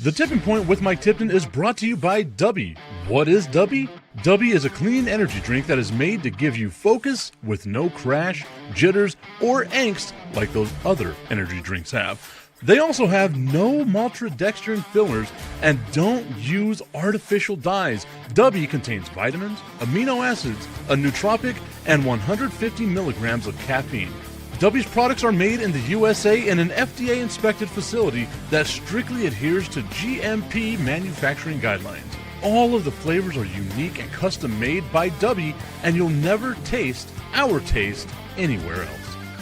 The Tipping Point with Mike Tipton is brought to you by Dubby. What is Dubby? Dubby is a clean energy drink that is made to give you focus with no crash, jitters, or angst like those other energy drinks have. They also have no maltodextrin fillers and don't use artificial dyes. Dubby contains vitamins, amino acids, a nootropic, and 150 milligrams of caffeine. Dubby's products are made in the USA in an FDA-inspected facility that strictly adheres to GMP manufacturing guidelines. All of the flavors are unique and custom-made by Dubby, and you'll never taste our taste anywhere else.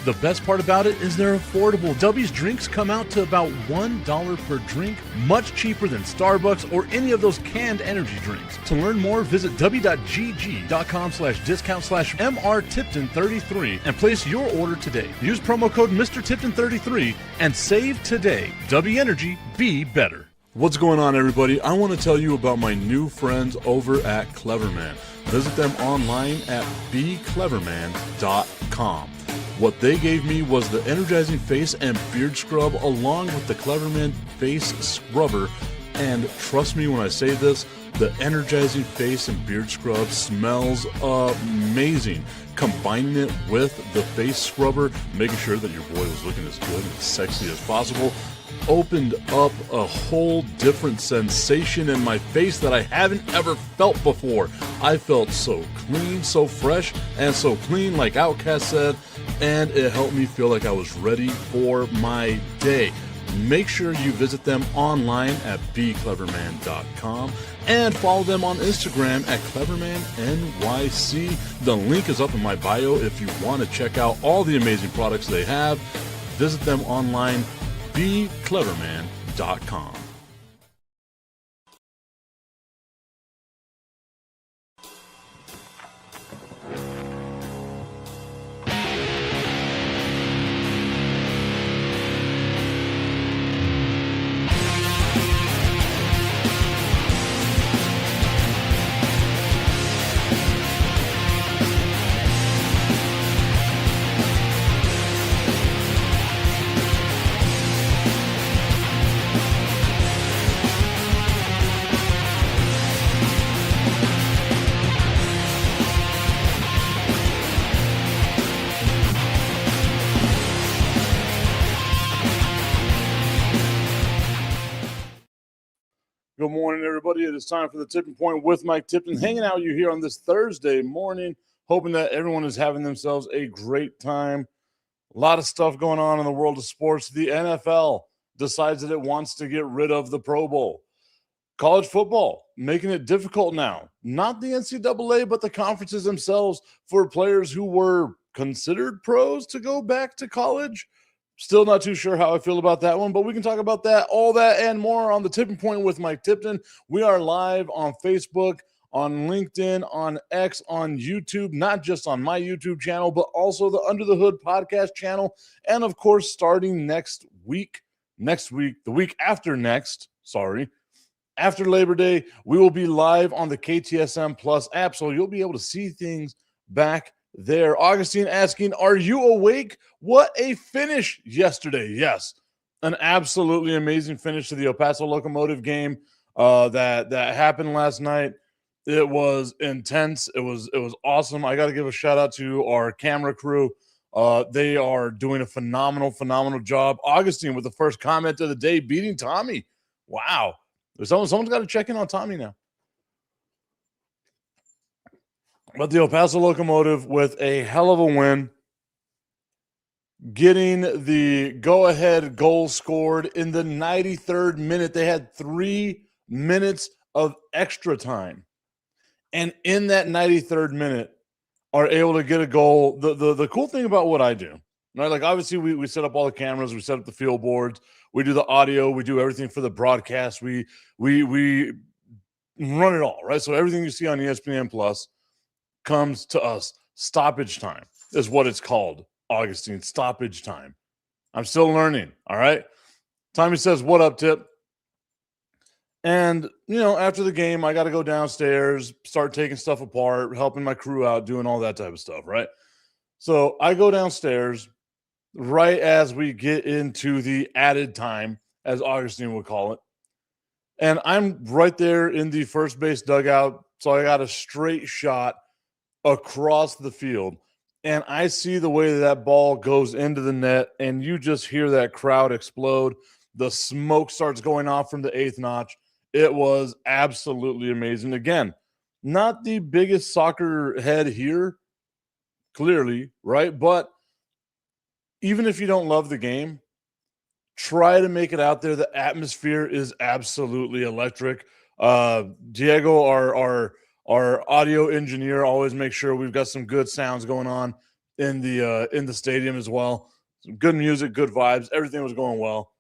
The best part about it is they're affordable. Dubby's drinks come out to about $1 per drink, much cheaper than Starbucks or any of those canned energy drinks. To learn more, visit dubby.gg.com/discount/MRTipton33 and place your order today. Use promo code MrTipton33 and save today. Dubby Energy, be better. What's going on, everybody? I want to tell you about my new friends over at Cleverman. Visit them online at becleverman.com. What they gave me was the energizing face and beard scrub along with the Cleverman face scrubber. And trust me when I say this, the energizing face and beard scrub smells amazing. Combining it with the face scrubber, making sure that your boy was looking as good and sexy as possible, opened up a whole different sensation in my face that I haven't ever felt before. I felt so clean, so fresh, and so clean, like Outcast said, and it helped me feel like I was ready for my day. Make sure you visit them online at becleverman.com and follow them on Instagram at clevermannyc. The link is up in my bio if you want to check out all the amazing products they have. Visit them online, becleverman.com. Good morning, everybody. It is time for the Tipping Point with Mike Tipton. Hanging out with you here on this Thursday morning, hoping that everyone is having themselves a great time. A lot of stuff going on in the world of sports. The NFL decides that it wants to get rid of the Pro Bowl. College football, making it difficult now. Not the NCAA, but the conferences themselves for players who were considered pros to go back to college. Still not too sure how I feel about that one, but we can talk about that, all that, and more on the Tipping Point with Mike Tipton. We are live on Facebook, on LinkedIn, on X, on YouTube, not just on my YouTube channel, but also the Under the Hood podcast channel. And of course, starting the week after next, after Labor Day, we will be live on the KTSM Plus app, so you'll be able to see things back there. Augustine asking, are you awake? What a finish yesterday. Yes, an absolutely amazing finish to the El Paso Locomotive game that happened last night. It was intense. It was awesome. I got to give a shout out to our camera crew. They are doing a phenomenal job. Augustine with the first comment of the day, beating Tommy. Wow. Someone's got to check in on Tommy now. But the El Paso Locomotive with a hell of a win, getting the go-ahead goal scored in the 93rd minute. They had 3 minutes of extra time. And in that 93rd minute, are able to get a goal. The cool thing about what I do, right? Like, obviously, we set up all the cameras. We set up the field boards. We do the audio. We do everything for the broadcast. We run it all, right? So everything you see on ESPN Plus comes to us. Stoppage time is what it's called, Augustine. Stoppage time. I'm still learning, all right? Tommy says, what up, Tip? And, after the game, I got to go downstairs, start taking stuff apart, helping my crew out, doing all that type of stuff, right? So I go downstairs right as we get into the added time, as Augustine would call it. And I'm right there in the first base dugout. So I got a straight shot across the field. And I see the way that ball goes into the net, and you just hear that crowd explode. The smoke starts going off from the eighth notch. It was absolutely amazing. Again, not the biggest soccer head here, clearly, right? But even if you don't love the game, try to make it out there. The atmosphere is absolutely electric. Diego, our audio engineer, always makes sure we've got some good sounds going on in the stadium as well. Some good music, good vibes. Everything was going well.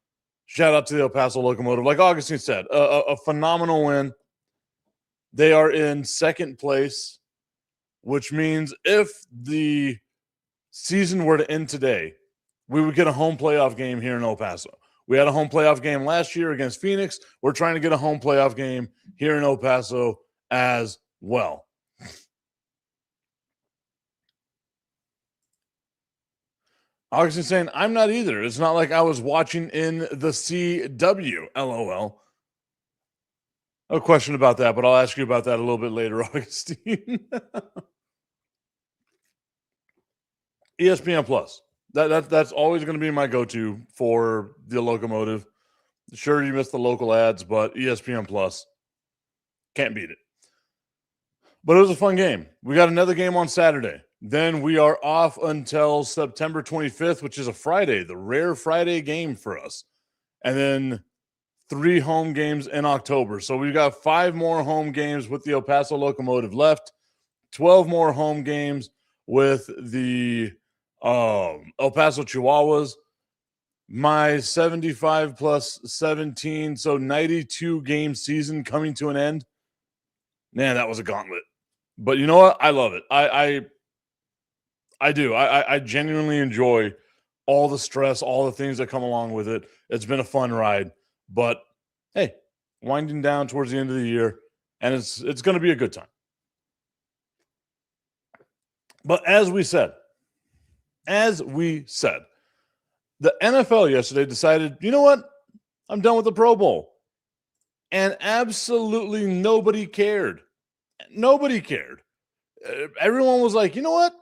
Shout out to the El Paso Locomotive. Like Augustine said, a phenomenal win. They are in second place, which means if the season were to end today, we would get a home playoff game here in El Paso. We had a home playoff game last year against Phoenix. We're trying to get a home playoff game here in El Paso as well. Augustine saying, I'm not either. It's not like I was watching in the CW, LOL. A question about that, but I'll ask you about that a little bit later, Augustine. ESPN Plus. That's always going to be my go-to for the Locomotive. Sure, you missed the local ads, but ESPN Plus, can't beat it. But it was a fun game. We got another game on Saturday. Then we are off until September 25th, which is a Friday, the rare Friday game for us. And then 3 home games in October. So we've got 5 more home games with the El Paso Locomotive left, 12 more home games with the El Paso Chihuahuas. My 75 plus 17, so 92 game season coming to an end. Man, that was a gauntlet. But you know what? I love it. I do. I genuinely enjoy all the stress, all the things that come along with it. It's been a fun ride. But hey, winding down towards the end of the year, and it's going to be a good time. But as we said, the NFL yesterday decided, you know what? I'm done with the Pro Bowl. And absolutely nobody cared. Nobody cared. Everyone was like, you know what?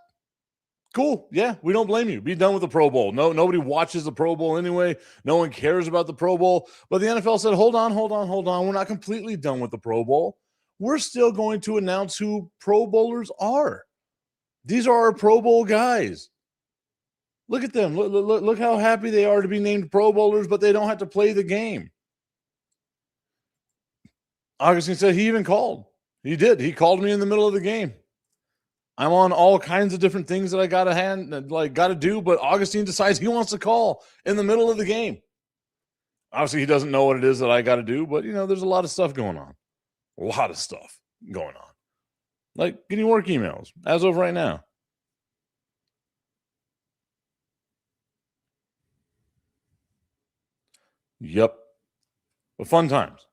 Cool. Yeah, we don't blame you. Be done with the Pro Bowl. No, nobody watches the Pro Bowl anyway. No one cares about the Pro Bowl. But the NFL said, hold on. We're not completely done with the Pro Bowl. We're still going to announce who Pro Bowlers are. These are our Pro Bowl guys. Look at them. Look how happy they are to be named Pro Bowlers, but they don't have to play the game. Augustine said he even called. He did. He called me in the middle of the game. I'm on all kinds of different things that I got to do, but Augustine decides he wants to call in the middle of the game. Obviously, he doesn't know what it is that I got to do, but, there's a lot of stuff going on. A lot of stuff going on. Like getting work emails as of right now. Yep. But fun times.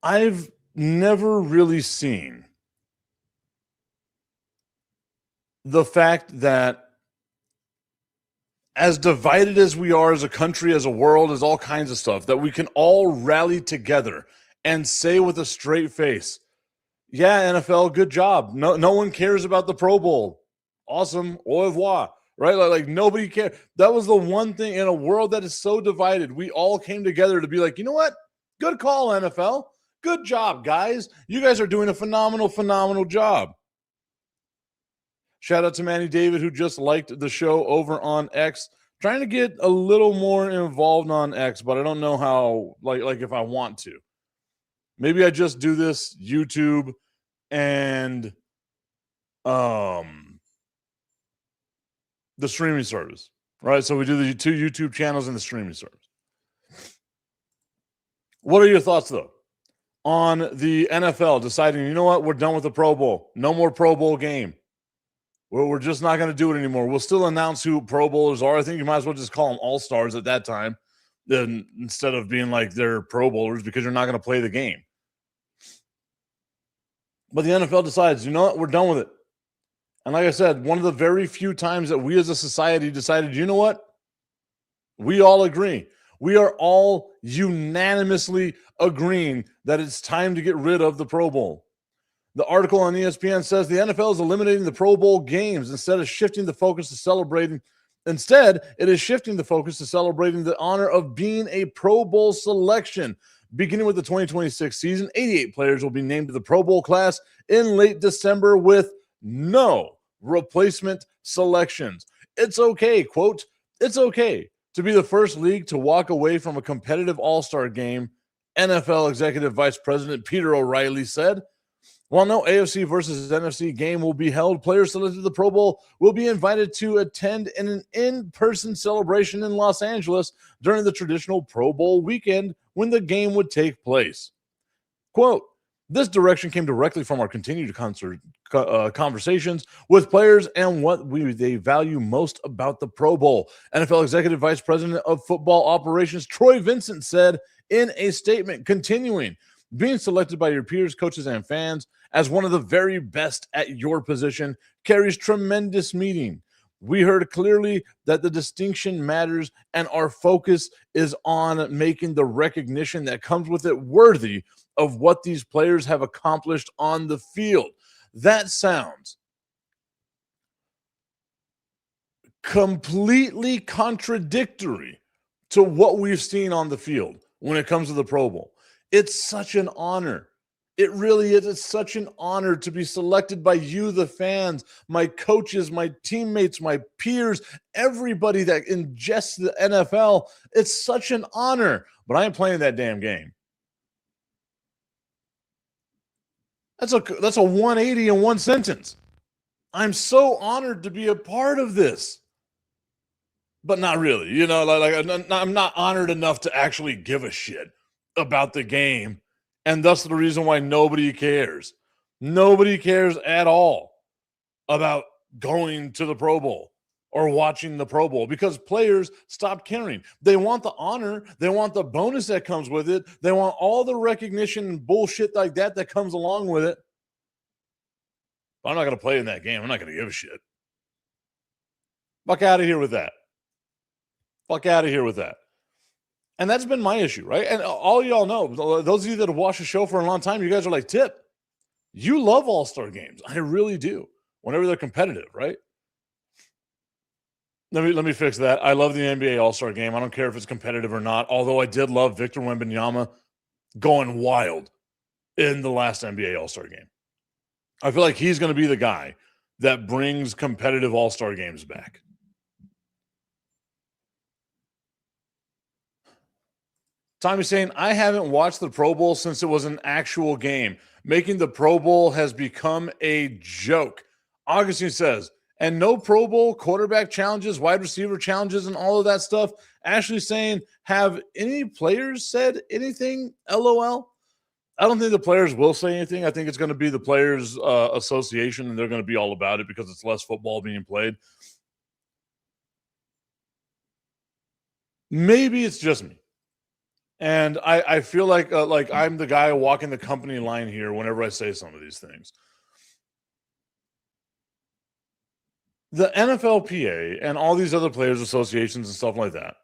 I've never really seen the fact that as divided as we are as a country, as a world, as all kinds of stuff, that we can all rally together and say with a straight face, yeah, NFL, good job. No one cares about the Pro Bowl. Awesome. Au revoir. Right? Like nobody cares. That was the one thing in a world that is so divided. We all came together to be like, you know what? Good call, NFL. Good job, guys. You guys are doing a phenomenal job. Shout out to Manny David, who just liked the show over on X. Trying to get a little more involved on X, but I don't know how, like if I want to. Maybe I just do this YouTube and the streaming service, right? So we do the 2 YouTube channels and the streaming service. What are your thoughts, though, on the NFL deciding, you know what, we're done with the Pro Bowl. No more Pro Bowl game. We're just not going to do it anymore. We'll still announce who Pro Bowlers are. I think you might as well just call them All-Stars at that time then instead of being like they're Pro Bowlers because you're not going to play the game. But the NFL decides, you know what, we're done with it. And like I said, one of the very few times that we as a society decided, you know what, we all agree. We are all unanimously agreeing that it's time to get rid of the Pro Bowl. The article on ESPN says the NFL is eliminating the Pro Bowl games instead of shifting the focus to celebrating. Instead, it is shifting the focus to celebrating the honor of being a Pro Bowl selection. Beginning with the 2026 season, 88 players will be named to the Pro Bowl class in late December with no replacement selections. It's okay, quote, it's okay to be the first league to walk away from a competitive all-star game, NFL Executive Vice President Peter O'Reilly said. While no AFC versus NFC game will be held, players selected to the Pro Bowl will be invited to attend an in-person celebration in Los Angeles during the traditional Pro Bowl weekend when the game would take place. Quote, this direction came directly from our continued conversations with players and what they value most about the Pro Bowl. NFL Executive Vice President of Football Operations Troy Vincent said in a statement, continuing, being selected by your peers, coaches, and fans as one of the very best at your position carries tremendous meaning. We heard clearly that the distinction matters, and our focus is on making the recognition that comes with it worthy of what these players have accomplished on the field. That sounds completely contradictory to what we've seen on the field when it comes to the Pro Bowl. It's such an honor. It really is. It's such an honor to be selected by you, the fans, my coaches, my teammates, my peers, everybody that ingests the NFL. It's such an honor, but I ain't playing that damn game. That's a 180 in one sentence. I'm so honored to be a part of this, but not really. You know, I'm not honored enough to actually give a shit about the game. And thus the reason why nobody cares. Nobody cares at all about going to the Pro Bowl or watching the Pro Bowl because players stopped caring. They want the honor. They want the bonus that comes with it. They want all the recognition and bullshit like that comes along with it. But I'm not going to play in that game. I'm not going to give a shit. Fuck out of here with that. Fuck out of here with that. And that's been my issue, right? And all y'all know, those of you that have watched the show for a long time, you guys are like, Tip, you love all-star games. I really do. Whenever they're competitive, right? Let me fix that. I love the NBA All-Star game. I don't care if it's competitive or not, although I did love Victor Wembanyama going wild in the last NBA All-Star game. I feel like he's going to be the guy that brings competitive All-Star games back. Tommy's saying, I haven't watched the Pro Bowl since it was an actual game. Making the Pro Bowl has become a joke. Augustine says, and no Pro Bowl quarterback challenges, wide receiver challenges, and all of that stuff. Ashley saying, have any players said anything? LOL. I don't think the players will say anything. I think it's going to be the Players Association, and they're going to be all about it because it's less football being played. Maybe it's just me. And I feel like I'm the guy walking the company line here whenever I say some of these things. The NFLPA and all these other players associations and stuff like that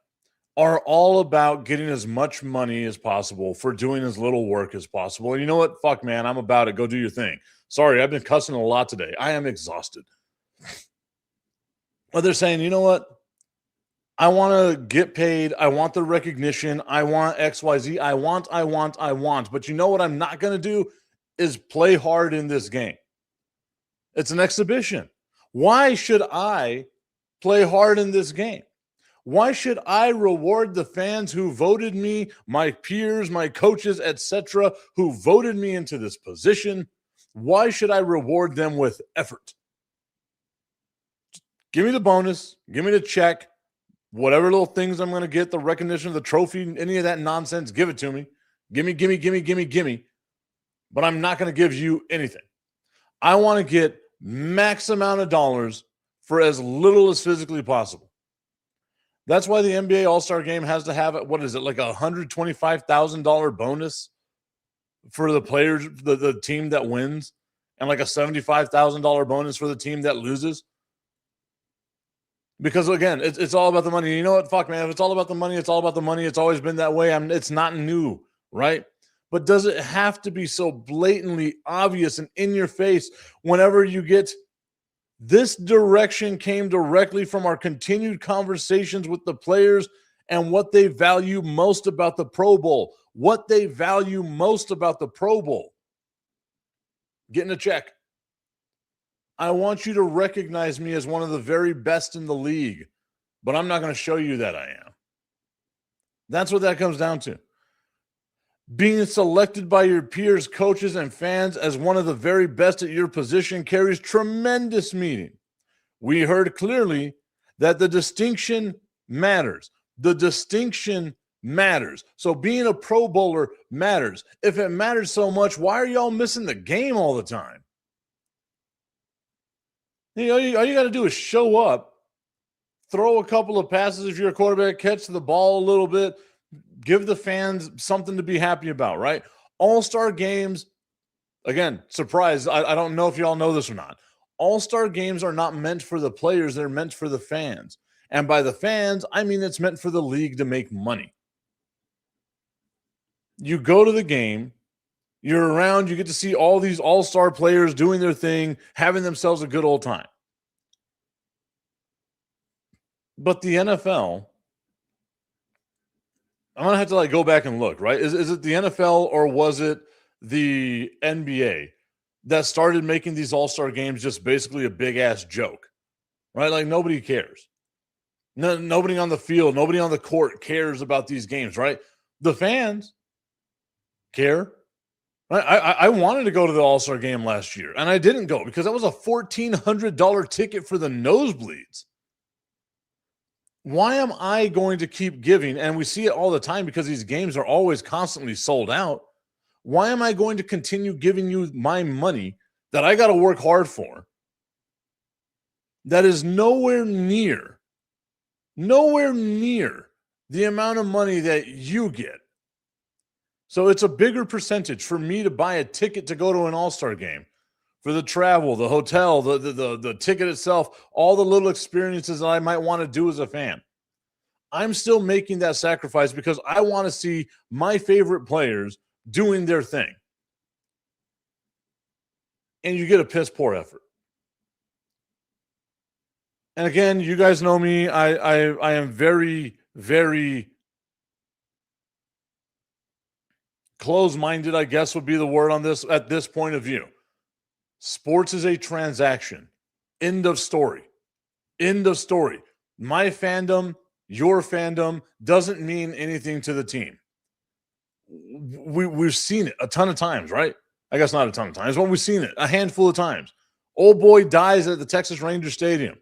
are all about getting as much money as possible for doing as little work as possible. And you know what? Fuck, man, I'm about it. Go do your thing. Sorry, I've been cussing a lot today. I am exhausted. But they're saying, you know what? I want to get paid. I want the recognition. I want XYZ. I want. But you know what I'm not going to do is play hard in this game. It's an exhibition. Why should I play hard in this game? Why should I reward the fans who voted me, my peers, my coaches, etc., who voted me into this position? Why should I reward them with effort? Give me the bonus. Give me the check. Whatever little things I'm going to get, the recognition, the trophy, any of that nonsense, give it to me. Give me. But I'm not going to give you anything. I want to get max amount of dollars for as little as physically possible. That's why the NBA All-Star Game has to have, what is it, like a $125,000 bonus for the players, the team that wins, and like a $75,000 bonus for the team that loses. Because again, it's all about the money. You know what? Fuck, man. If it's all about the money, it's all about the money. It's always been that way. It's not new, right? But does it have to be so blatantly obvious and in your face whenever you get this direction came directly from our continued conversations with the players and what they value most about the Pro Bowl? What they value most about the Pro Bowl? Getting a check. I want you to recognize me as one of the very best in the league, but I'm not going to show you that I am. That's what that comes down to. Being selected by your peers, coaches, and fans as one of the very best at your position carries tremendous meaning. We heard clearly that the distinction matters. The distinction matters. So being a Pro Bowler matters. If it matters so much, why are y'all missing the game all the time? You know, all you got to do is show up, throw a couple of passes if you're a quarterback, catch the ball a little bit, give the fans something to be happy about, right? All-Star games, again, surprise, I don't know if y'all know this or not. All-Star games are not meant for the players, they're meant for the fans. And by the fans, I mean it's meant for the league to make money. You go to the game, you're around, you get to see all these all-star players doing their thing, having themselves a good old time. But the NFL, I'm going to have to go back and look, right? Is it the NFL or was it the NBA that started making these all-star games just basically a big-ass joke, right? Like nobody cares. Nobody on the field, nobody on the court cares about these games, right? The fans care. I wanted to go to the All-Star game last year, and I didn't go because that was a $1,400 ticket for the nosebleeds. Why am I going to keep giving? And we see it all the time because these games are always constantly sold out. Why am I going to continue giving you my money that I got to work hard for that is nowhere near the amount of money that you get? So it's a bigger percentage for me to buy a ticket to go to an all-star game, for the travel, the hotel, the ticket itself, all the little experiences that I might want to do as a fan. I'm still making that sacrifice because I want to see my favorite players doing their thing. And you get a piss poor effort. And again, you guys know me. I am very, very close-minded, I guess would be the word on this at this point of view. Sports is a transaction. End of story. End of story. My fandom, your fandom doesn't mean anything to the team. We've seen it a ton of times, right? I guess not a ton of times, but we've seen it a handful of times. Old boy dies at the Texas Rangers Stadium.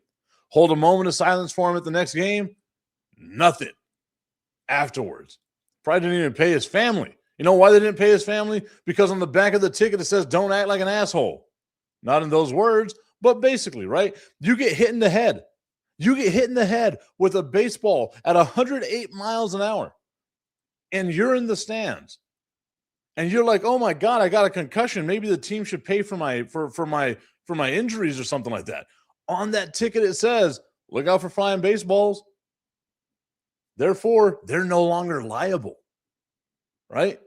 Hold a moment of silence for him at the next game. Nothing afterwards. Probably didn't even pay his family. You know why they didn't pay his family? Because on the back of the ticket, it says, don't act like an asshole. Not in those words, but basically, right? You get hit in the head. You get hit in the head with a baseball at 108 miles an hour, and you're in the stands. And you're like, oh my God, I got a concussion. Maybe the team should pay for my injuries or something like that. On that ticket, it says, look out for flying baseballs. Therefore, they're no longer liable. Right?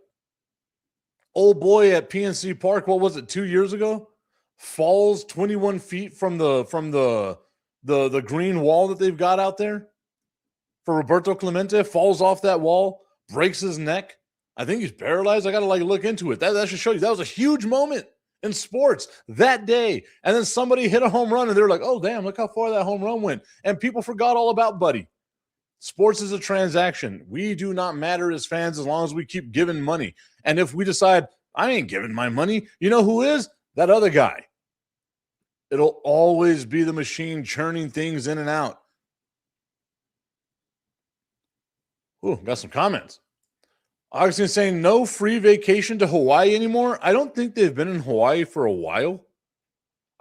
Old boy at PNC Park, what was it, 2 years ago? Falls 21 feet from the green wall that they've got out there. For Roberto Clemente, falls off that wall, breaks his neck. I think he's paralyzed. I got to look into it. That should show you that was a huge moment in sports that day. And then somebody hit a home run and they were like, oh, damn, look how far that home run went. And people forgot all about Buddy. Sports is a transaction. We do not matter as fans as long as we keep giving money. And if we decide, I ain't giving my money, you know who is? That other guy. It'll always be the machine churning things in and out. Ooh, got some comments. Augustine saying no free vacation to Hawaii anymore. I don't think they've been in Hawaii for a while.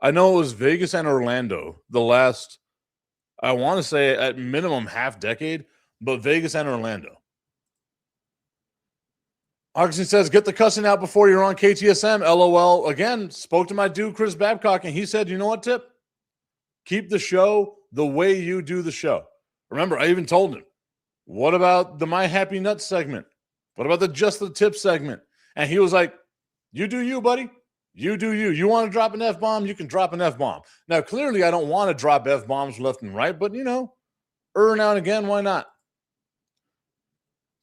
I know it was Vegas and Orlando the last, I want to say at minimum half decade, but Vegas and Orlando. Augustine says, get the cussing out before you're on KTSM. LOL. Again, spoke to my dude, Chris Babcock, and he said, you know what, Tip? Keep the show the way you do the show. Remember, I even told him, what about the My Happy Nuts segment? What about the Just the Tip segment? And he was like, you do you, buddy. You do you. You want to drop an F-bomb? You can drop an F-bomb. Now, clearly, I don't want to drop F-bombs left and right, but, now and again, why not?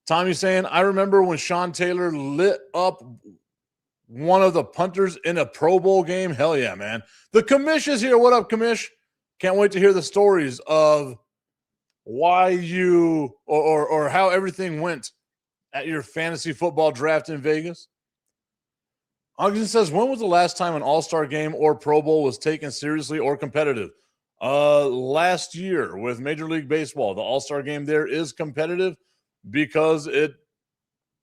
Tommy's saying, I remember when Sean Taylor lit up one of the punters in a Pro Bowl game. Hell yeah, man. The commish is here. What up, commish? Can't wait to hear the stories of why you or how everything went at your fantasy football draft in Vegas. Augustin says, when was the last time an all-star game or Pro Bowl was taken seriously or competitive? Last year with Major League Baseball. The all-star game there is competitive because it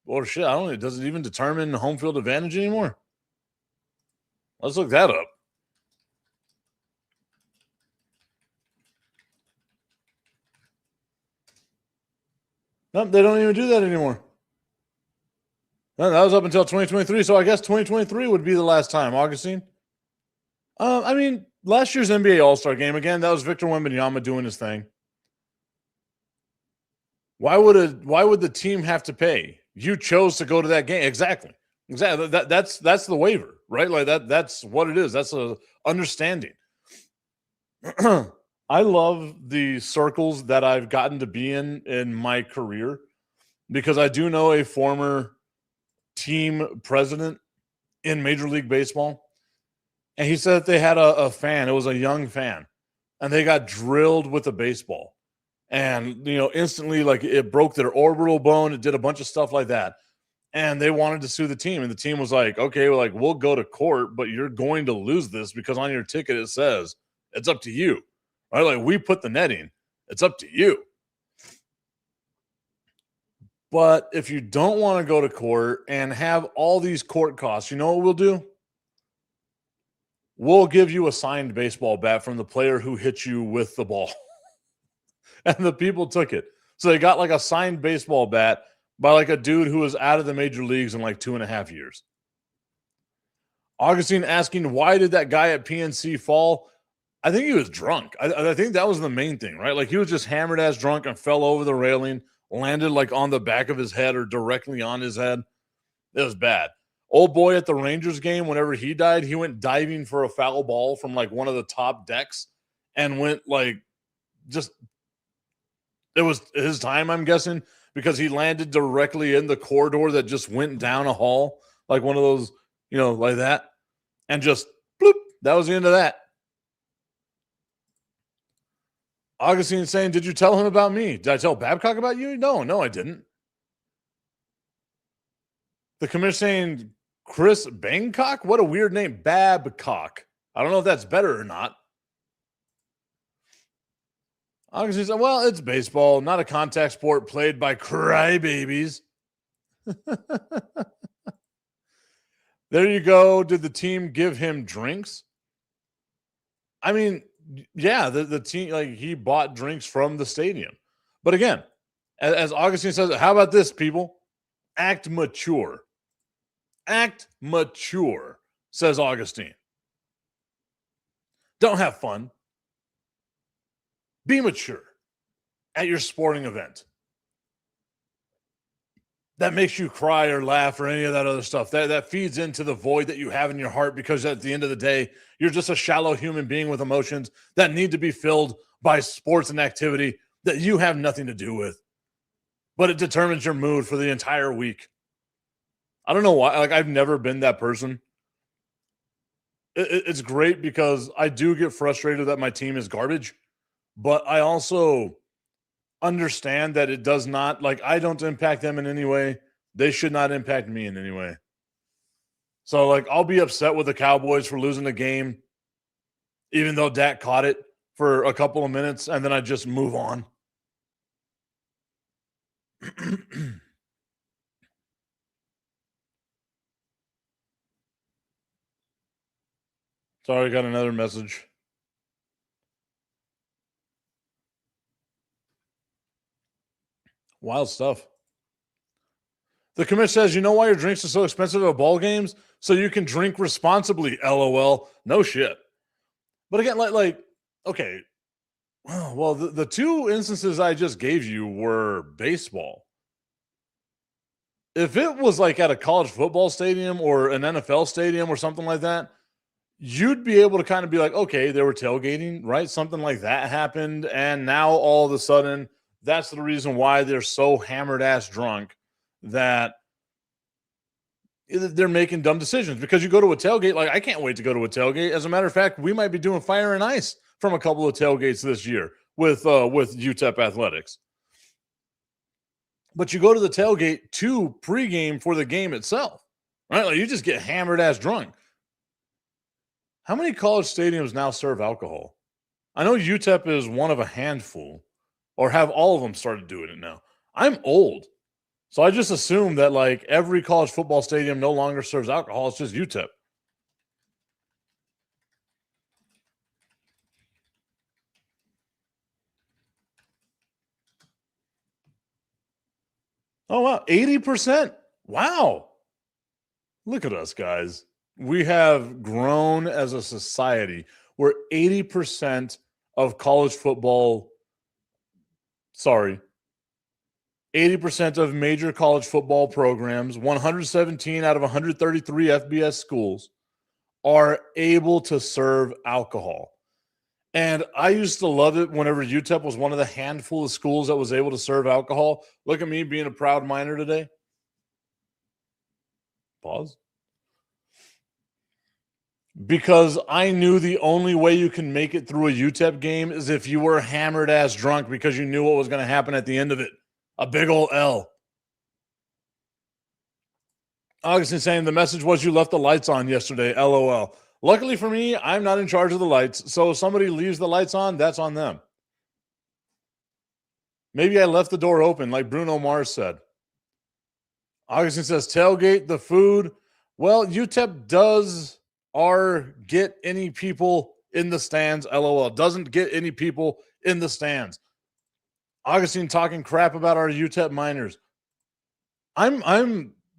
does it even determine home field advantage anymore? Let's look that up. No, they don't even do that anymore. No, that was up until 2023, so I guess 2023 would be the last time, Augustine. Last year's NBA All-Star Game, again, that was Victor Wembanyama doing his thing. Why would the team have to pay? You chose to go to that game. Exactly. That's the waiver, right? Like that's what it is. That's a understanding. I love the circles that I've gotten to be in my career because I do know a former team president in Major League Baseball. And he said that they had a fan. It was a young fan. And they got drilled with a baseball. And, instantly, like, it broke their orbital bone. It did a bunch of stuff like that. And they wanted to sue the team. And the team was like, okay, we'll go to court, but you're going to lose this because on your ticket it says it's up to you. Right? Like, we put the netting. It's up to you. But if you don't want to go to court and have all these court costs, you know what we'll do? We'll give you a signed baseball bat from the player who hit you with the ball. And the people took it. So they got like a signed baseball bat by like a dude who was out of the major leagues in like 2.5 years. Augustine asking, why did that guy at PNC fall? I think he was drunk. I think that was the main thing, right? Like he was just hammered ass drunk and fell over the railing, landed like on the back of his head or directly on his head. It was bad. Old boy at the Rangers game, whenever he died, he went diving for a foul ball from like one of the top decks and went like just – it was his time, I'm guessing, because he landed directly in the corridor that just went down a hall, like one of those, like that, and just bloop, that was the end of that. Augustine saying, did you tell him about me? Did I tell Babcock about you? No, I didn't. The commissioner saying, Chris Bangcock? What a weird name, Babcock. I don't know if that's better or not. Augustine said, well, it's baseball, not a contact sport played by crybabies. There you go. Did the team give him drinks? I mean, yeah, the team, like he bought drinks from the stadium. But again, as Augustine says, how about this, people? Act mature. Act mature, says Augustine. Don't have fun. Be mature at your sporting event. That makes you cry or laugh or any of that other stuff. That feeds into the void that you have in your heart because at the end of the day, you're just a shallow human being with emotions that need to be filled by sports and activity that you have nothing to do with. But it determines your mood for the entire week. I don't know why. Like, I've never been that person. It's great because I do get frustrated that my team is garbage. But I also understand that it does not, like, I don't impact them in any way. They should not impact me in any way. So, like, I'll be upset with the Cowboys for losing the game, even though Dak caught it for a couple of minutes, and then I just move on. Sorry, I got another message. Wild stuff. The commish says, you know why your drinks are so expensive at ball games? So you can drink responsibly, LOL. No shit. But again, like okay, Well, the two instances I just gave you were baseball. If it was like at a college football stadium or an NFL stadium or something like that, you'd be able to kind of be like, okay, they were tailgating, right? Something like that happened. And now all of a sudden, that's the reason why they're so hammered ass drunk that they're making dumb decisions. Because you go to a tailgate, like I can't wait to go to a tailgate. As a matter of fact, we might be doing fire and ice from a couple of tailgates this year with UTEP athletics. But you go to the tailgate to pregame for the game itself, right? Like you just get hammered ass drunk. How many college stadiums now serve alcohol? I know UTEP is one of a handful, or have all of them started doing it now. I'm old, so I just assume that like every college football stadium no longer serves alcohol. It's just UTEP. Oh, wow. 80%. Wow. Look at us, guys. We have grown as a society where 80% of college football, 80% of major college football programs, 117 out of 133 FBS schools, are able to serve alcohol. And I used to love it whenever UTEP was one of the handful of schools that was able to serve alcohol. Look at me being a proud Miner today. Pause. Because I knew the only way you can make it through a UTEP game is if you were hammered ass drunk because you knew what was going to happen at the end of it. A big old L. Augustine saying the message was you left the lights on yesterday. LOL. Luckily for me, I'm not in charge of the lights. So if somebody leaves the lights on, that's on them. Maybe I left the door open like Bruno Mars said. Augustine says tailgate, the food. Well, UTEP does get any people in the stands. LOL. Doesn't get any people in the stands. Augustine talking crap about our UTEP Miners.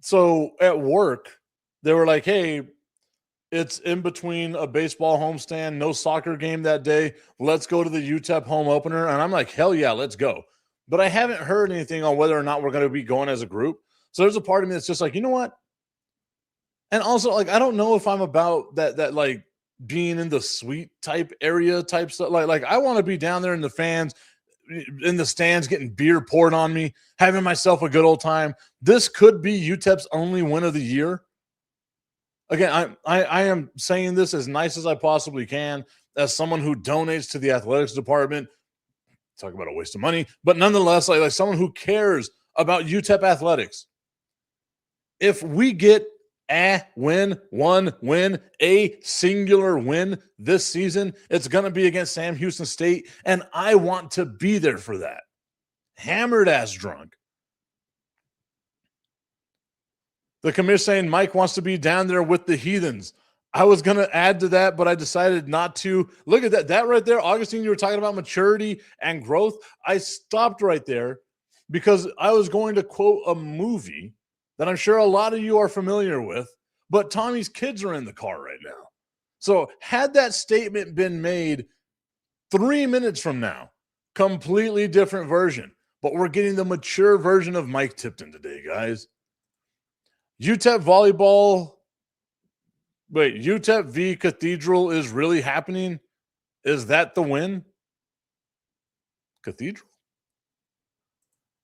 So at work, they were like, hey, it's in between a baseball homestand, no soccer game that day. Let's go to the UTEP home opener. And I'm like, hell yeah, let's go. But I haven't heard anything on whether or not we're going to be going as a group. So there's a part of me that's just like, you know what? And also, like, I don't know if I'm about that like being in the suite type area type stuff. Like I want to be down there in the fans, in the stands, getting beer poured on me, having myself a good old time. This could be UTEP's only win of the year. Again, I am saying this as nice as I possibly can as someone who donates to the athletics department. Talk about a waste of money, but nonetheless, like someone who cares about UTEP athletics. If we get a singular win this season, it's going to be against Sam Houston State, and I want to be there for that. Hammered ass drunk. The commissioner saying Mike wants to be down there with the heathens. I was going to add to that, but I decided not to. Look at that. That right there, Augustine, you were talking about maturity and growth. I stopped right there because I was going to quote a movie that I'm sure a lot of you are familiar with, but Tommy's kids are in the car right now. So had that statement been made 3 minutes from now, completely different version, but we're getting the mature version of Mike Tipton today, guys. UTEP volleyball. Wait, UTEP v. Cathedral is really happening? Is that the win? Cathedral?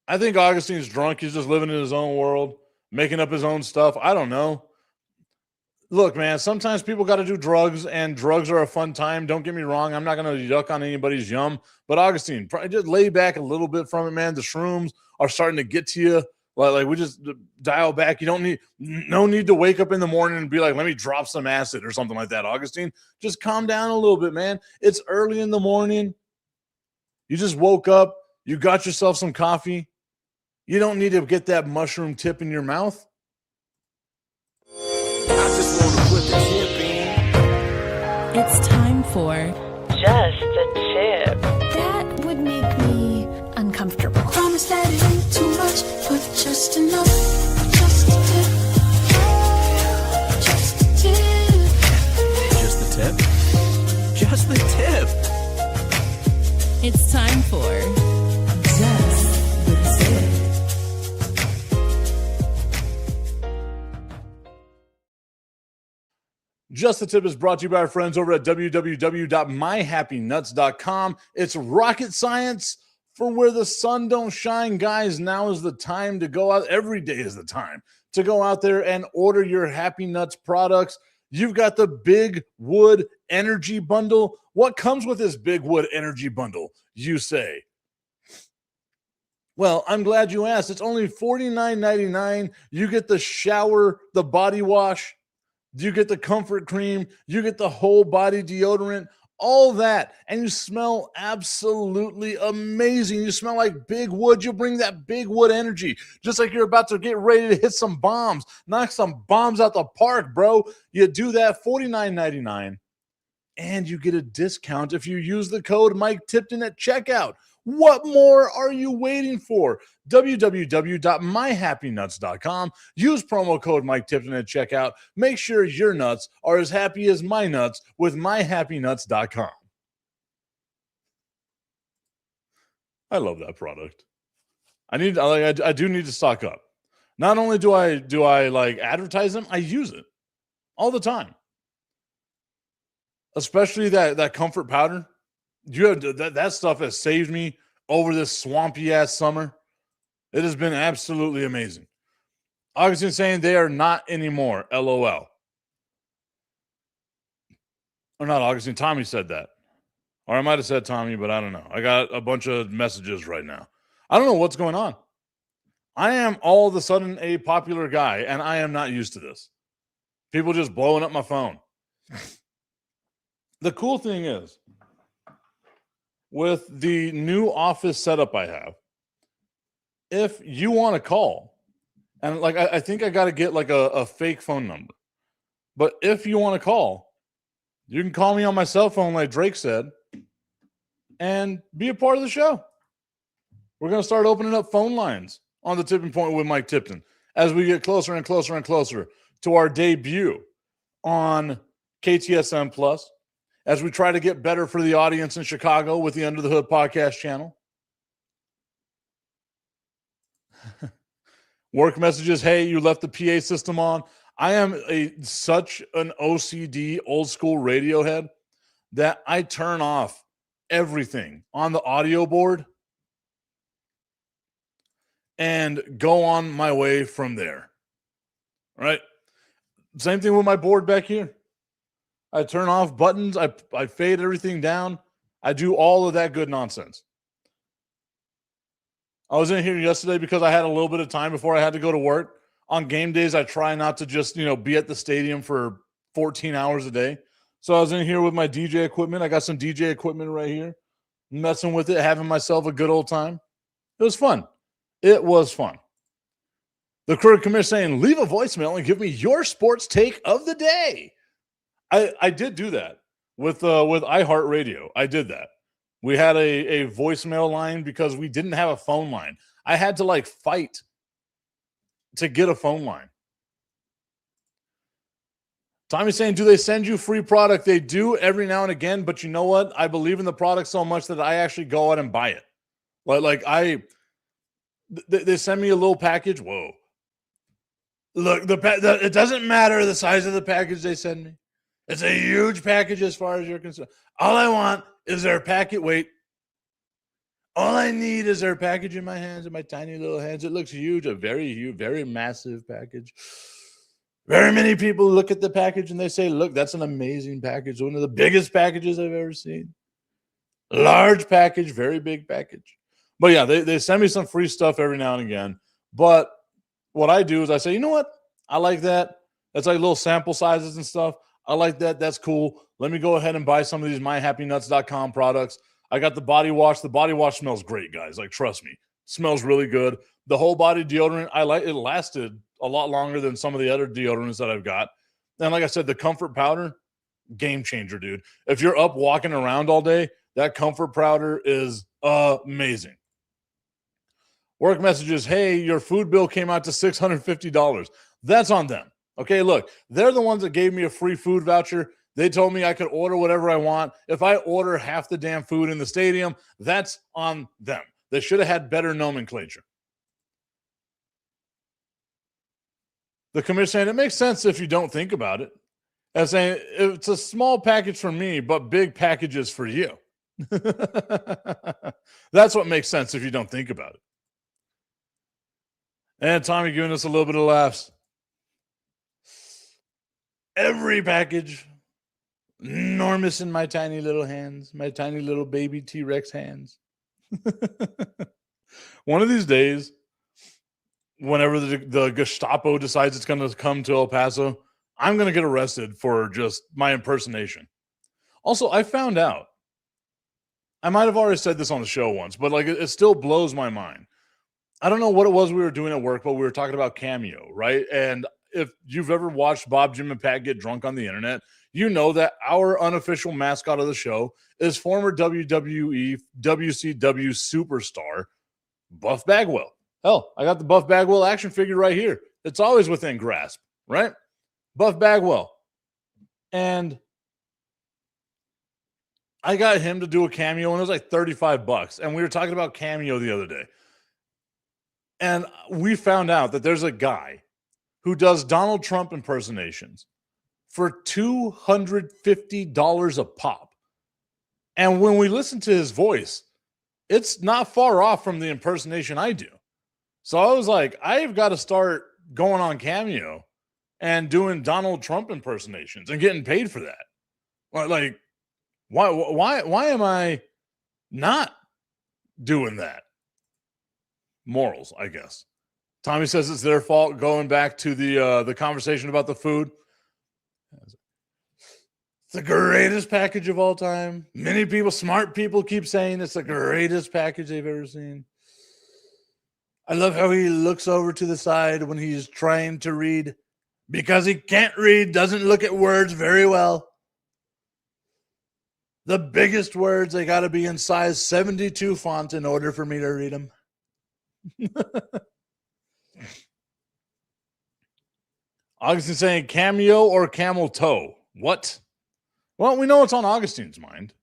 I think Augustine's drunk. He's just living in his own world, making up his own stuff. I don't know. Look, man, sometimes people got to do drugs, and drugs are a fun time. Don't get me wrong. I'm not going to yuck on anybody's yum. But Augustine, just lay back a little bit from it, man. The shrooms are starting to get to you. Like we just dial back. You don't no need to wake up in the morning and be like, let me drop some acid or something like that, Augustine. Just calm down a little bit, man. It's early in the morning. You just woke up. You got yourself some coffee. You don't need to get that mushroom tip in your mouth. I just want to put the tip in. It's time for Just a Tip. That would make me uncomfortable. Promise that it ain't too much, but just enough. Just a tip. Just a tip. Just the tip. Just the tip. It's Just the Tip is brought to you by our friends over at www.myhappynuts.com. It's rocket science for where the sun don't shine, guys. Now is the time to go out. Every day is the time to go out there and order your Happy Nuts products. You've got the Big Wood Energy Bundle. What comes with this Big Wood Energy Bundle, you say? Well, I'm glad you asked. It's only $49.99. You get the shower, the body wash, you get the comfort cream, you get the whole body deodorant, all that, and you smell absolutely amazing. You smell like Big Wood. You bring that Big Wood energy, just like you're about to get ready to hit some bombs, knock some bombs out the park, bro. You do that, $49.99, and you get a discount if you use the code Mike Tipton at checkout. What more are you waiting for? www.myhappynuts.com. Use promo code Mike Tipton at checkout. Make sure your nuts are as happy as my nuts with myhappynuts.com. I love that product. I do need to stock up. Not only do I like advertise them, I use it all the time. Especially that comfort powder. That stuff has saved me over this swampy ass summer. It has been absolutely amazing. Augustine saying they are not anymore. LOL. Or not Augustine. Tommy said that. Or I might have said Tommy, but I don't know. I got a bunch of messages right now. I don't know what's going on. I am all of a sudden a popular guy, and I am not used to this. People just blowing up my phone. The cool thing is, with the new office setup I have, if you want to call, and like I think I got to get like a fake phone number, but if you want to call, you can call me on my cell phone like Drake said and be a part of the show. We're going to start opening up phone lines on the Tipping Point with Mike Tipton as we get closer and closer and closer to our debut on KTSM Plus, as we try to get better for the audience in Chicago with the Under the Hood podcast channel. Work messages, hey, you left the PA system on. I am such an OCD old school radio head that I turn off everything on the audio board and go on my way from there. All right? Same thing with my board back here. I turn off buttons. I fade everything down. I do all of that good nonsense. I was in here yesterday because I had a little bit of time before I had to go to work. On game days, I try not to just, be at the stadium for 14 hours a day. So I was in here with my DJ equipment. I got some DJ equipment right here, messing with it, having myself a good old time. It was fun. It was fun. The crew commissioner saying, leave a voicemail and give me your sports take of the day. I did do that with iHeartRadio. I did that. We had a voicemail line because we didn't have a phone line. I had to fight to get a phone line. Tommy's saying, do they send you free product? They do every now and again, but you know what? I believe in the product so much that I actually go out and buy it. They send me a little package. Whoa. Look, it doesn't matter the size of the package they send me. It's a huge package as far as you're concerned. All I want is their packet weight. All I need is their package in my hands, in my tiny little hands. It looks huge, a very huge, very massive package. Very many people look at the package and they say, look, that's an amazing package. One of the biggest packages I've ever seen. Large package, very big package. But yeah, they send me some free stuff every now and again. But what I do is I say, you know what? I like that. That's like little sample sizes and stuff. I like that. That's cool. Let me go ahead and buy some of these myhappynuts.com products. I got the body wash. The body wash smells great, guys. Trust me. It smells really good. The whole body deodorant, I like it. Lasted a lot longer than some of the other deodorants that I've got. And like I said, the comfort powder, game changer, dude. If you're up walking around all day, that comfort powder is amazing. Work messages, hey, your food bill came out to $650. That's on them. Okay, look, they're the ones that gave me a free food voucher. They told me I could order whatever I want. If I order half the damn food in the stadium, that's on them. They should have had better nomenclature. The commissioner saying, it makes sense if you don't think about it. As saying it's a small package for me, but big packages for you. That's what makes sense if you don't think about it. And Tommy giving us a little bit of laughs. Every package, enormous in my tiny little hands, my tiny little baby T-Rex hands. One of these days, whenever the Gestapo decides it's going to come to El Paso, I'm going to get arrested for just my impersonation. Also, I found out, I might have already said this on the show once, but like it still blows my mind. I don't know what it was we were doing at work, but we were talking about Cameo, right? And if you've ever watched Bob, Jim, and Pat get drunk on the internet, you know that our unofficial mascot of the show is former WWE WCW superstar Buff Bagwell. Hell, I got the Buff Bagwell action figure right here. It's always within grasp, right? Buff Bagwell. And I got him to do a cameo, and it was like $35. And we were talking about Cameo the other day. And we found out that there's a guy who does Donald Trump impersonations for $250 a pop. And when we listen to his voice, it's not far off from the impersonation I do. So I was like, I've got to start going on Cameo and doing Donald Trump impersonations and getting paid for that. Like, why am I not doing that? Morals, I guess. Tommy says it's their fault. Going back to the conversation about the food, it's the greatest package of all time. Many people, smart people, keep saying it's the greatest package they've ever seen. I love how he looks over to the side when he's trying to read because he can't read, doesn't look at words very well. The biggest words, they got to be in size 72 font in order for me to read them. Augustine saying Cameo or camel toe. What? Well, we know it's on Augustine's mind.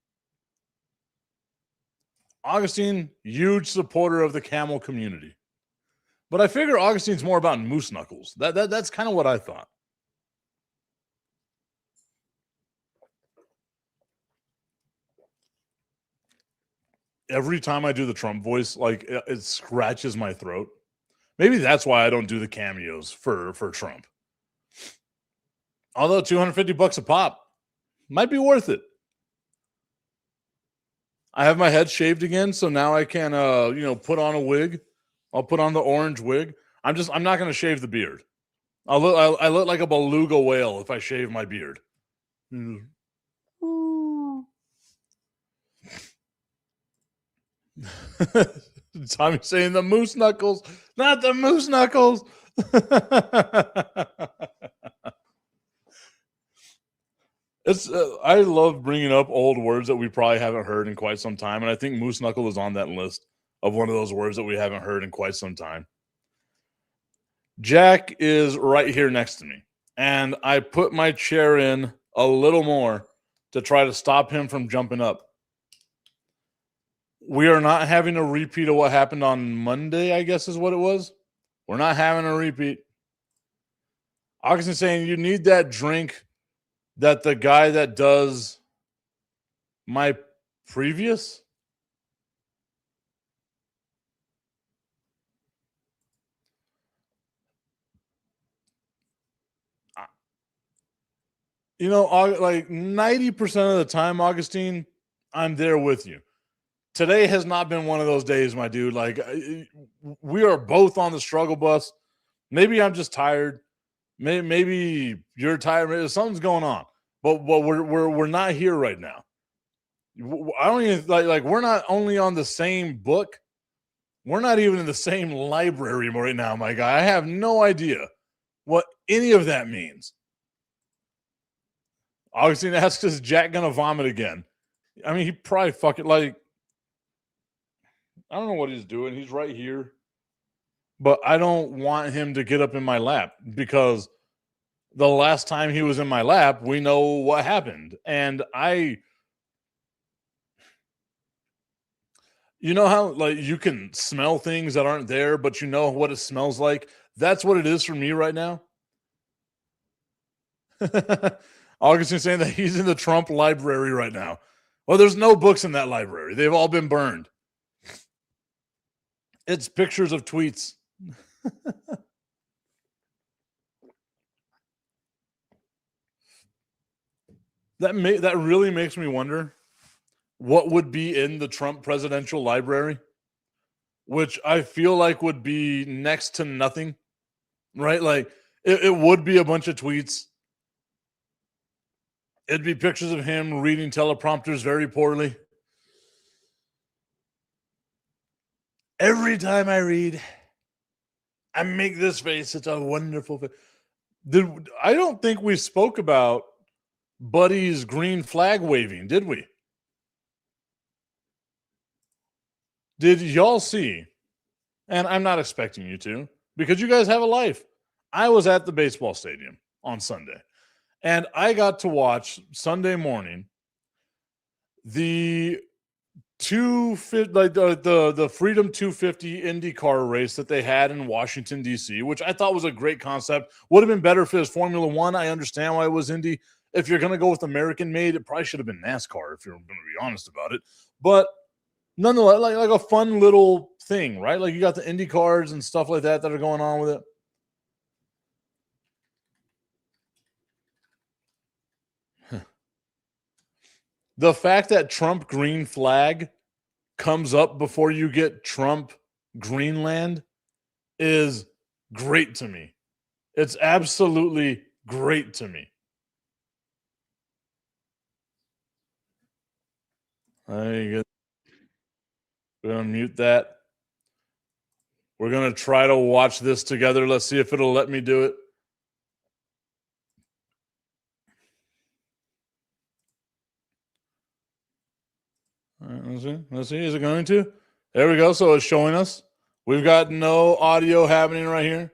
Augustine, huge supporter of the camel community. But I figure Augustine's more about moose knuckles. That's kind of what I thought. Every time I do the Trump voice, like it scratches my throat. Maybe that's why I don't do the cameos for Trump. Although $250 a pop might be worth it. I have my head shaved again, so now I can put on a wig. I'll put on the orange wig. I'm not going to shave the beard. I look like a beluga whale if I shave my beard. Tommy saying the moose knuckles, not the moose knuckles. I love bringing up old words that we probably haven't heard in quite some time, and I think moose knuckle is on that list of one of those words that we haven't heard in quite some time. Jack is right here next to me, and I put my chair in a little more to try to stop him from jumping up. We are not having a repeat of what happened on Monday, I guess is what it was. We're not having a repeat. Augustine saying you need that drink that the guy that does my previous. Like 90% of the time, Augustine, I'm there with you. Today has not been one of those days, my dude. Like, we are both on the struggle bus. Maybe I'm just tired. Maybe you're tired. Maybe something's going on. But we're not here right now. I don't even like we're not only on the same book. We're not even in the same library right now, my guy. I have no idea what any of that means. Augustine asks, is Jack gonna vomit again? I mean, he probably I don't know what he's doing. He's right here. But I don't want him to get up in my lap because the last time he was in my lap, we know what happened. And you know how like you can smell things that aren't there, but you know what it smells like? That's what it is for me right now. Augustine saying that he's in the Trump library right now. Well, there's no books in that library. They've all been burned. It's pictures of tweets. That really makes me wonder what would be in the Trump presidential library, which I feel like would be next to nothing, right? Like it would be a bunch of tweets. It'd be pictures of him reading teleprompters very poorly. Every time I read, I make this face. It's a wonderful face. I don't think we spoke about Buddy's green flag waving, did we? Did y'all see? And I'm not expecting you to, because you guys have a life. I was at the baseball stadium on Sunday, and I got to watch Sunday morning the the Freedom 250 IndyCar race that they had in Washington, D.C., which I thought was a great concept. Would have been better if it was Formula One. I understand why it was Indy. If you're going to go with American-made, it probably should have been NASCAR, if you're going to be honest about it. But nonetheless, like a fun little thing, right? Like you got the Indy cars and stuff like that are going on with it. The fact that Trump green flag comes up before you get Trump Greenland is great to me. It's absolutely great to me. We're going to mute that. We're going to try to watch this together. Let's see if it'll let me do it. All right, let's see. Is it going to? There we go. So it's showing us. We've got no audio happening right here.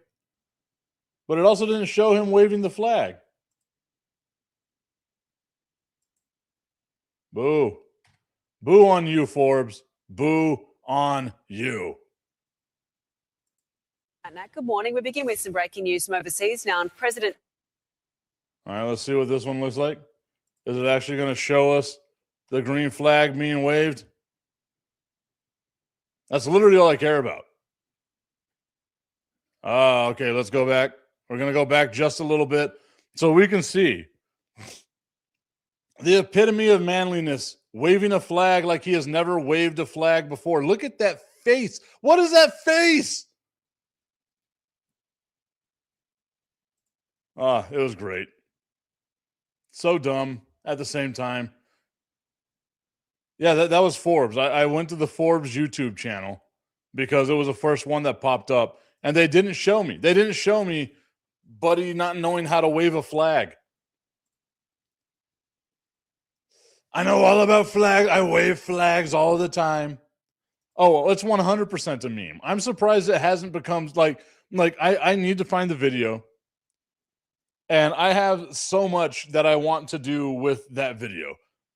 But it also didn't show him waving the flag. Boo. Boo on you, Forbes. Boo on you. Matt, good morning. We begin with some breaking news from overseas now. And President. All right, let's see what this one looks like. Is it actually going to show us the green flag being waved? That's literally all I care about. Okay, let's go back. We're going to go back just a little bit so we can see the epitome of manliness, waving a flag like he has never waved a flag before. Look at that face. What is that face? It was great. So dumb at the same time. Yeah, that was Forbes. I went to the Forbes YouTube channel because it was the first one that popped up, and they didn't show me. They didn't show me Buddy not knowing how to wave a flag. I know all about flags. I wave flags all the time. Oh, well, it's 100% a meme. I'm surprised it hasn't become like I need to find the video. And I have so much that I want to do with that video.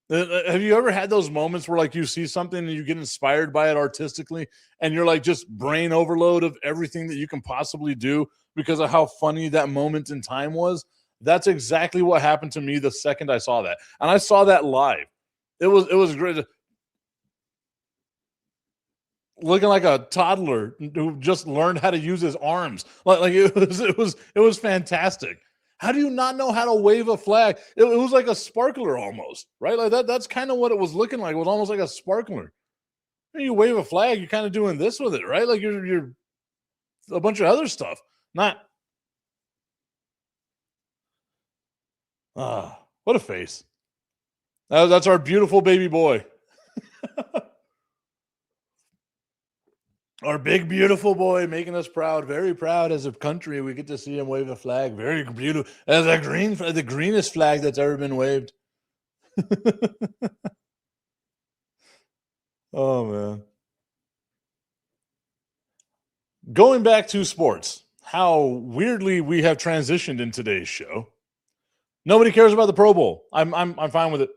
Have you ever had those moments where like you see something and you get inspired by it artistically and you're like just brain overload of everything that you can possibly do because of how funny that moment in time was? That's exactly what happened to me the second I saw that. And I saw that live. It was great. Looking like a toddler who just learned how to use his arms. Like it was fantastic. How do you not know how to wave a flag? It was like a sparkler almost, right? Like that's kind of what it was looking like. It was almost like a sparkler. When you wave a flag, you're kind of doing this with it, right? Like you're a bunch of other stuff. Not. What a face. That's our beautiful baby boy. Our big, beautiful boy making us proud, very proud as a country. We get to see him wave a flag. Very beautiful. As the greenest flag that's ever been waved. Oh, man. Going back to sports, how weirdly we have transitioned in today's show. Nobody cares about the Pro Bowl. I'm fine with it.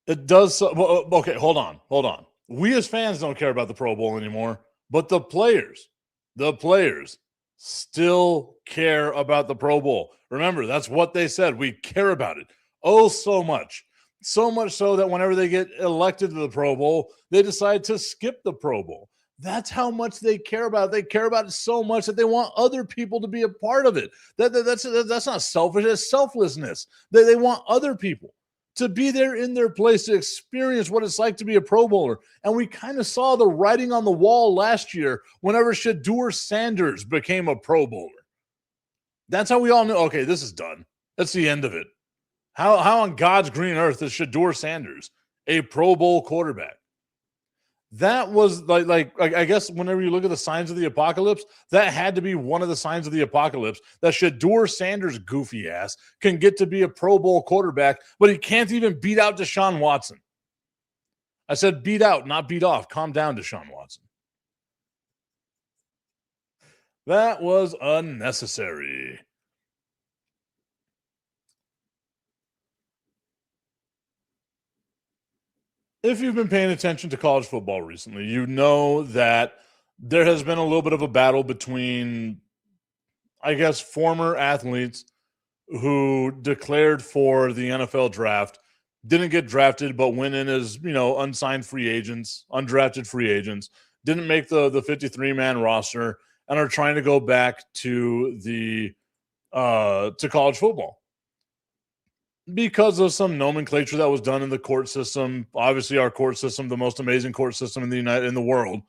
It does. Okay, hold on. We as fans don't care about the Pro Bowl anymore, but the players still care about the Pro Bowl. Remember, that's what they said. We care about it. Oh, so much. So much so that whenever they get elected to the Pro Bowl, they decide to skip the Pro Bowl. That's how much they care about it. They care about it so much that they want other people to be a part of it. That's not selfish. It's selflessness. They want other people to be there in their place to experience what it's like to be a Pro Bowler. And we kind of saw the writing on the wall last year whenever Shedeur Sanders became a Pro Bowler. That's how we all knew, okay, this is done. That's the end of it. How on God's green earth is Shedeur Sanders a Pro Bowl quarterback? That was like I guess whenever you look at the signs of the apocalypse, that had to be one of the signs of the apocalypse, that Shedeur Sanders' goofy ass can get to be a Pro Bowl quarterback, but he can't even beat out Deshaun Watson. I said beat out, not beat off. Calm down, Deshaun Watson. That was unnecessary. If you've been paying attention to college football recently, you know that there has been a little bit of a battle between, I guess, former athletes who declared for the NFL draft, didn't get drafted, but went in as, unsigned free agents, undrafted free agents, didn't make the 53-man roster, and are trying to go back to the to college football because of some nomenclature that was done in the court system. Obviously, our court system, the most amazing court system in the world.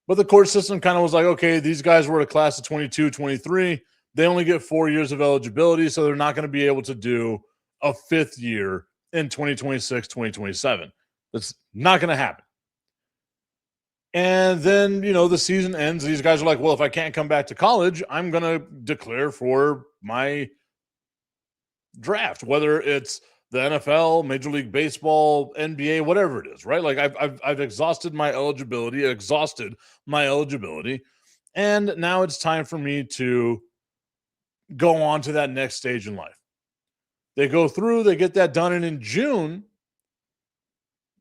But the court system kind of was like, okay, these guys were a class of 22, 23. They only get 4 years of eligibility, so they're not going to be able to do a fifth year in 2026, 2027. That's not going to happen. And then, the season ends. These guys are like, well, if I can't come back to college, I'm going to declare for my draft, whether it's the NFL, Major League Baseball, NBA, whatever it is, right? Like I've exhausted my eligibility, and now it's time for me to go on to that next stage in life. They go through, they get that done, and in June,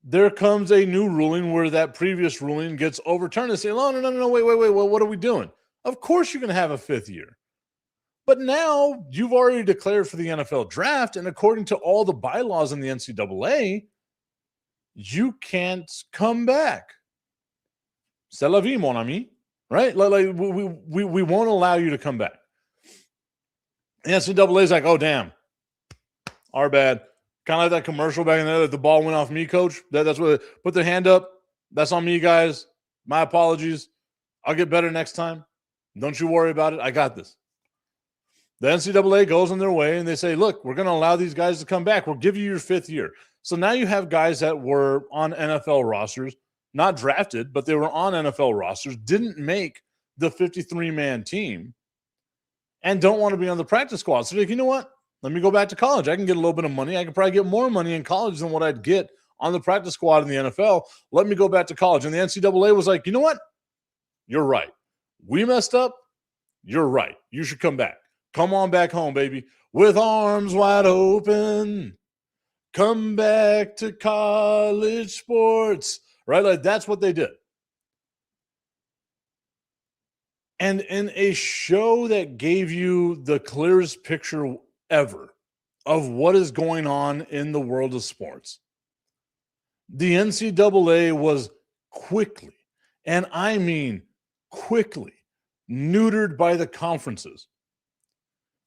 there comes a new ruling where that previous ruling gets overturned. They say, no, wait, well, what are we doing? Of course you're going to have a fifth year. But now you've already declared for the NFL draft, and according to all the bylaws in the NCAA, you can't come back. C'est la vie, mon ami. Right? Like we won't allow you to come back. The NCAA is like, oh, damn. Our bad. Kind of like that commercial back in there that the ball went off me, coach. That's what put their hand up. That's on me, guys. My apologies. I'll get better next time. Don't you worry about it. I got this. The NCAA goes on their way and they say, look, we're going to allow these guys to come back. We'll give you your fifth year. So now you have guys that were on NFL rosters, not drafted, but they were on NFL rosters, didn't make the 53-man team, and don't want to be on the practice squad. So they're like, you know what? Let me go back to college. I can get a little bit of money. I can probably get more money in college than what I'd get on the practice squad in the NFL. Let me go back to college. And the NCAA was like, you know what? You're right. We messed up. You're right. You should come back. Come on back home, baby. With arms wide open. Come back to college sports. Right? Like that's what they did. And in a show that gave you the clearest picture ever of what is going on in the world of sports, the NCAA was quickly, and I mean quickly, neutered by the conferences.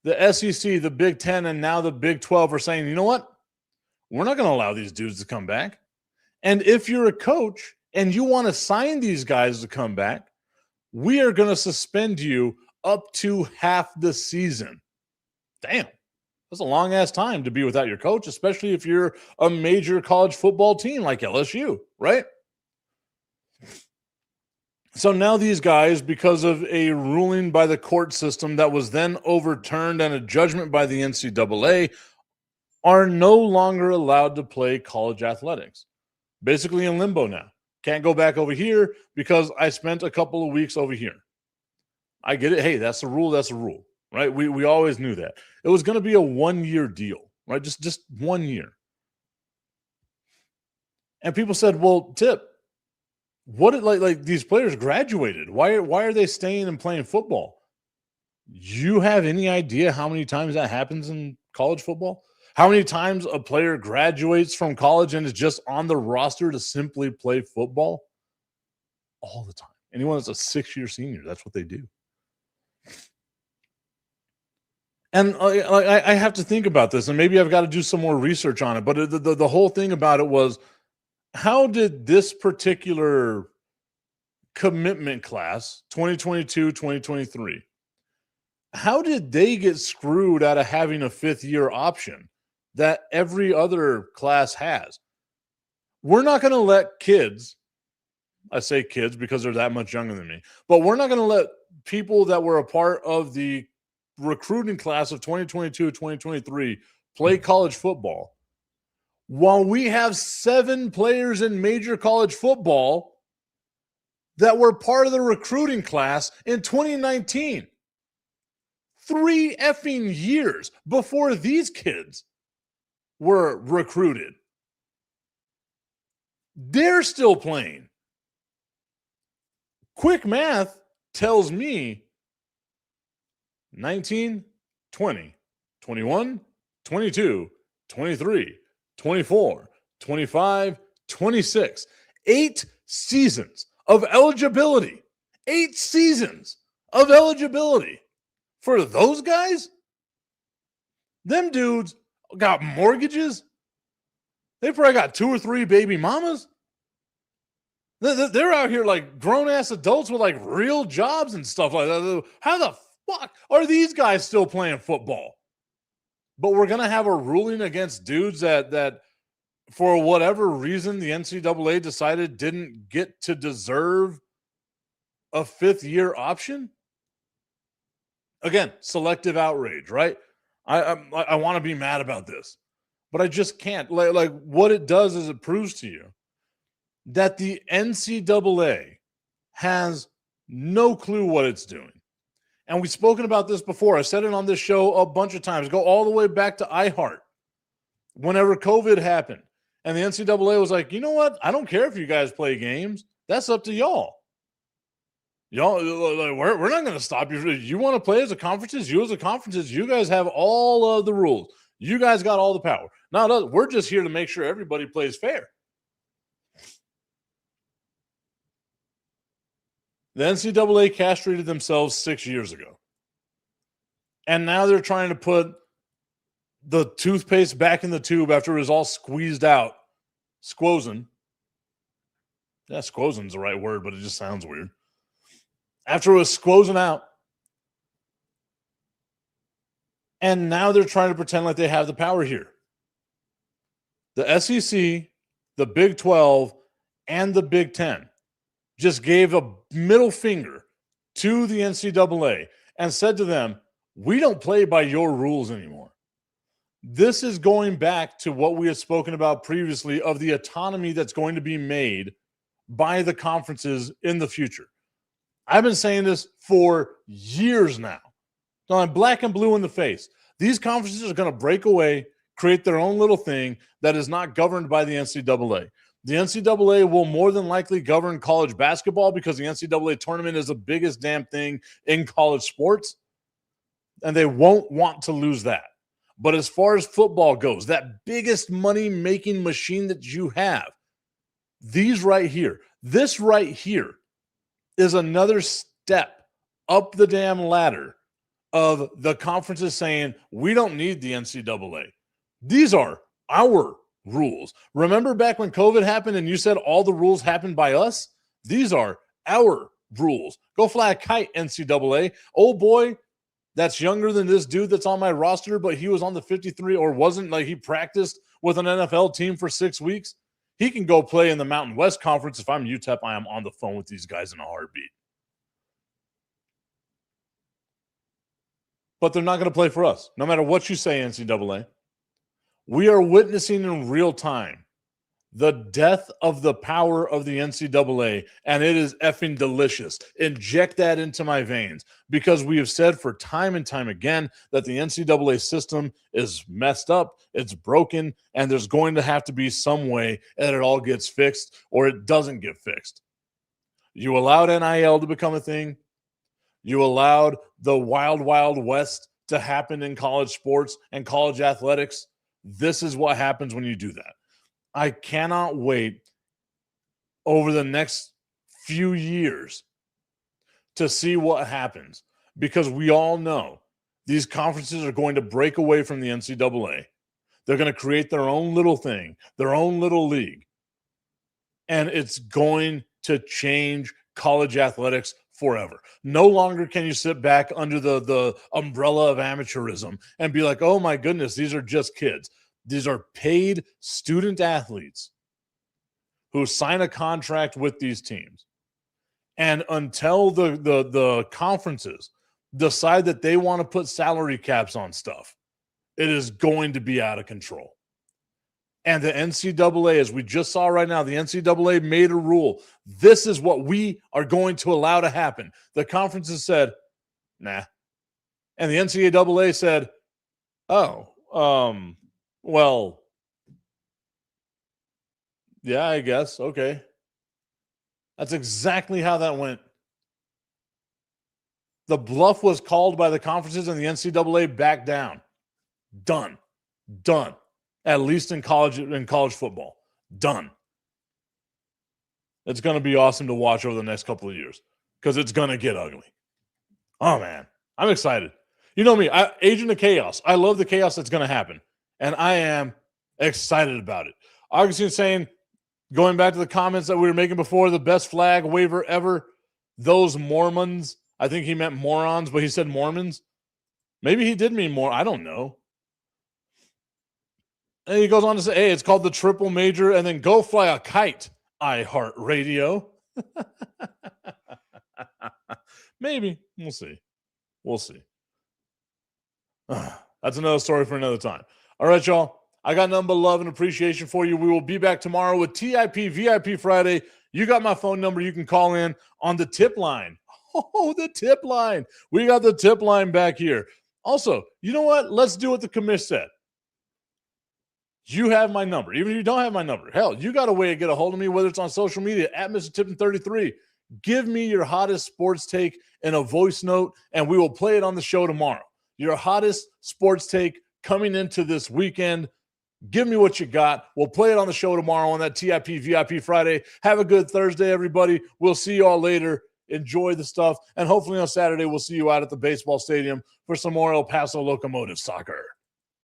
The SEC, the Big Ten, and now the Big 12 are saying, you know what? We're not going to allow these dudes to come back. And if you're a coach and you want to sign these guys to come back, we are going to suspend you up to half the season. Damn. That's a long-ass time to be without your coach, especially if you're a major college football team like LSU, right? So now these guys, because of a ruling by the court system that was then overturned and a judgment by the NCAA, are no longer allowed to play college athletics. Basically in limbo now. Can't go back over here because I spent a couple of weeks over here. I get it. Hey, that's a rule. That's a rule, right? We always knew that. It was going to be a 1-year deal, right? Just 1 year. And people said, well, Tip, what like these players graduated. Why are they staying and playing football? You have any idea how many times that happens in college football? How many times a player graduates from college and is just on the roster to simply play football? All the time. Anyone that's a 6-year senior, that's what they do. And I have to think about this, and maybe I've got to do some more research on it. But the whole thing about it was, how did this particular commitment class, 2022, 2023, how did they get screwed out of having a 5th-year option that every other class has? We're not going to let kids, I say kids because they're that much younger than me, but we're not going to let people that were a part of the recruiting class of 2022, 2023 play college football while we have 7 players in major college football that were part of the recruiting class in 2019. 3 effing years before these kids were recruited. They're still playing. Quick math tells me 19, 20, 21, 22, 23, 24, 25, 26. 8 seasons of eligibility. 8 seasons of eligibility for those guys? Them dudes got mortgages. They probably got 2 or 3 baby mamas. They're out here like grown-ass adults with like real jobs and stuff like that. How the fuck are these guys still playing football? But we're going to have a ruling against dudes that for whatever reason the NCAA decided didn't get to deserve a 5th-year option? Again, selective outrage, right? I want to be mad about this, but I just can't. Like what it does is it proves to you that the NCAA has no clue what it's doing. And we've spoken about this before. I said it on this show a bunch of times. Go all the way back to iHeart. Whenever COVID happened, and the NCAA was like, you know what? I don't care if you guys play games. That's up to y'all. Y'all, we're not going to stop you. You want to play as a conferences? You as a conferences, you guys have all of the rules. You guys got all the power. No, we're just here to make sure everybody plays fair. The NCAA castrated themselves 6 years ago. And now they're trying to put the toothpaste back in the tube after it was all squeezed out. Squozen. Yeah, squozen's the right word, but it just sounds weird. After it was squozen out. And now they're trying to pretend like they have the power here. The SEC, the Big 12, and the Big 10 just gave a middle finger to the NCAA and said to them, we don't play by your rules anymore. This is going back to what we had spoken about previously of the autonomy that's going to be made by the conferences in the future. I've been saying this for years now. So I'm black and blue in the face. These conferences are going to break away, create their own little thing that is not governed by the NCAA. The NCAA will more than likely govern college basketball because the NCAA tournament is the biggest damn thing in college sports, and they won't want to lose that. But as far as football goes, that biggest money-making machine that you have, this right here is another step up the damn ladder of the conferences saying, we don't need the NCAA. These are our rules. Remember back when COVID happened and you said all the rules happened by us? These are our rules. Go fly a kite, NCAA. Old boy that's younger than this dude that's on my roster, but he was on the 53 or wasn't, like he practiced with an NFL team for 6 weeks. He can go play in the Mountain West Conference. If I'm UTEP, I am on the phone with these guys in a heartbeat. But they're not going to play for us, no matter what you say, NCAA. We are witnessing in real time the death of the power of the NCAA, and it is effing delicious. Inject that into my veins because we have said for time and time again that the NCAA system is messed up, it's broken, and there's going to have to be some way that it all gets fixed or it doesn't get fixed. You allowed NIL to become a thing. You allowed the wild, wild west to happen in college sports and college athletics. This is what happens when you do that. I cannot wait over the next few years to see what happens, because we all know these conferences are going to break away from the NCAA. They're going to create their own little thing, their own little league. And it's going to change college athletics forever. No longer can you sit back under the umbrella of amateurism and be like, oh my goodness, these are just kids. These are paid student athletes who sign a contract with these teams. And until the conferences decide that they want to put salary caps on stuff, it is going to be out of control. And the NCAA, as we just saw right now, the NCAA made a rule. This is what we are going to allow to happen. The conferences said, nah. And the NCAA said, oh, well, yeah, I guess. Okay. That's exactly how that went. The bluff was called by the conferences and the NCAA backed down. Done. At least in college football. Done. It's going to be awesome to watch over the next couple of years because it's going to get ugly. Oh, man. I'm excited. You know me, Agent of Chaos. I love the chaos that's going to happen, and I am excited about it. Augustine saying, going back to the comments that we were making before, the best flag waiver ever, those Mormons. I think he meant morons, but he said Mormons. Maybe he did mean more. I don't know. And he goes on to say, hey, it's called the triple major, and then go fly a kite, iHeartRadio. Maybe. We'll see. That's another story for another time. All right, y'all. I got nothing but love and appreciation for you. We will be back tomorrow with TIP VIP Friday. You got my phone number. You can call in on the tip line. Oh, the tip line. We got the tip line back here. Also, you know what? Let's do what the commish said. You have my number. Even if you don't have my number, hell, you got a way to get a hold of me, whether it's on social media at Mr. Tipton 33. Give me your hottest sports take in a voice note, and we will play it on the show tomorrow. Your hottest sports take coming into this weekend. Give me what you got. We'll play it on the show tomorrow on that TIP VIP Friday. Have a good Thursday, everybody. We'll see you all later. Enjoy the stuff. And hopefully on Saturday, we'll see you out at the baseball stadium for some more El Paso Locomotive soccer.